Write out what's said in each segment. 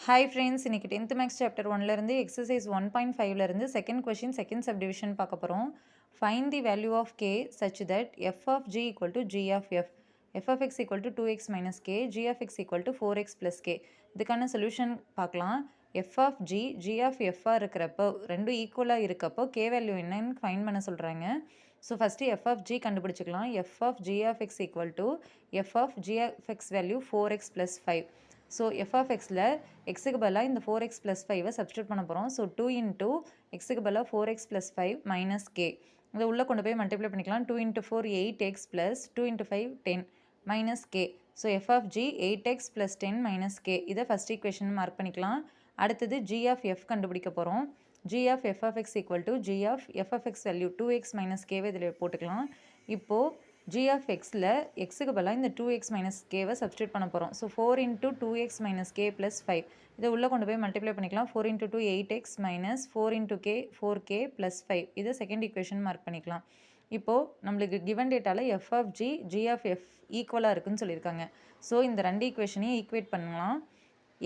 Hi friends, இன்னைக்கு 10th maths chapter 1லேருந்து exercise 1.5லேருந்து செகண்ட் கொஷின் செகண்ட் சப்டிவிஷன் பார்க்க போகிறோம். Find the value of K such that F of G equal to G of F, F of X equal to 2x minus K, G of X equal to 4x plus K. இதுக்கான solution பார்க்கலாம். F of G G of எஃப்பாக இருக்கிறப்போ ரெண்டும் ஈக்குவலாக இருக்கப்போ K value என்னன்னு find பண்ண சொல்கிறாங்க. So first F of G கண்டுபிடிச்சிக்கலாம். F of G of X equal to F of G of X value 4x plus 5. So F of எக்ஸில் எக்ஸுக்கு பதிலாக இந்த 4x ப்ளஸ் 5 சப்ஸ்டியூட் பண்ண போகிறோம். ஸோ 2 இன்ட்டு எக்ஸுக்கு பதிலாக 4x ப்ளஸ் 5 மைனஸ் கே. இதை உள்ளே கொண்டு போய் மல்டிப்ளை பண்ணிக்கலாம். 2 into 4 8x plus 2 into 5 10 minus K. So F of G 8x plus 10 minus K. இதை ஃபஸ்ட் ஈக்குவேஷன் மார்க் பண்ணிக்கலாம். அடுத்தது ஜி ஆஃப் எஃப் கண்டுபிடிக்க போகிறோம். G of F of X equal to G of F of X value 2x minus கேவை இதில் போட்டுக்கலாம். இப்போது G of எக்ஸில் எக்ஸுக்கு பதிலாக இந்த 2x மைனஸ் கேவை சப்ஸ்டியூட் பண்ண போகிறோம். So 4 into 2x minus K plus 5 இதை உள்ளே கொண்டு போய் மல்டிப்ளை பண்ணிக்கலாம். 4 into 2 8x minus 4 into K 4k plus 5 இதை செகண்ட் ஈக்குவேஷன் மார்க் பண்ணிக்கலாம். இப்போது நம்மளுக்கு கிவன் டேட்டாவில் F of G G of F ஈக்குவலாக இருக்குன்னு சொல்லியிருக்காங்க. ஸோ இந்த ரெண்டு ஈக்குவேஷனையும் ஈக்குவேட் பண்ணலாம்.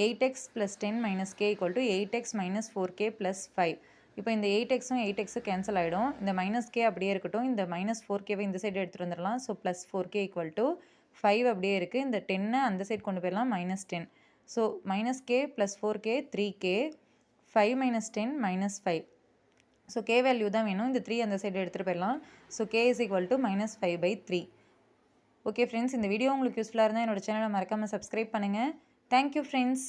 8x plus 10 minus K equal to 8x minus 4k plus 5. இப்போ இந்த 8xம் 8xம் கேன்சல் ஆகிடும். இந்த மைனஸ் கே அப்படியே இருக்கட்டும். இந்த மைனஸ் 4kவை இந்த சைடு எடுத்துகிட்டு வந்துடலாம். So plus 4k equal to 5 அப்படியே இருக்குது. இந்த 10 அந்த சைடு கொண்டு போயிடலாம். Minus 10. So minus K plus 4k 3k 5 minus 10 minus 5. So K value தான் வேணும். இந்த 3 அந்த சைடு எடுத்துகிட்டு போயிடலாம். So K is equal to minus 5/3. Okay friends, இந்த வீடியோ உங்களுக்கு யூஸ்ஃபுல்லாக இருந்தால் என்னோட சேனலை மறக்காமல் சப்ஸ்கிரைப் பண்ணுங்கள். Thank you friends.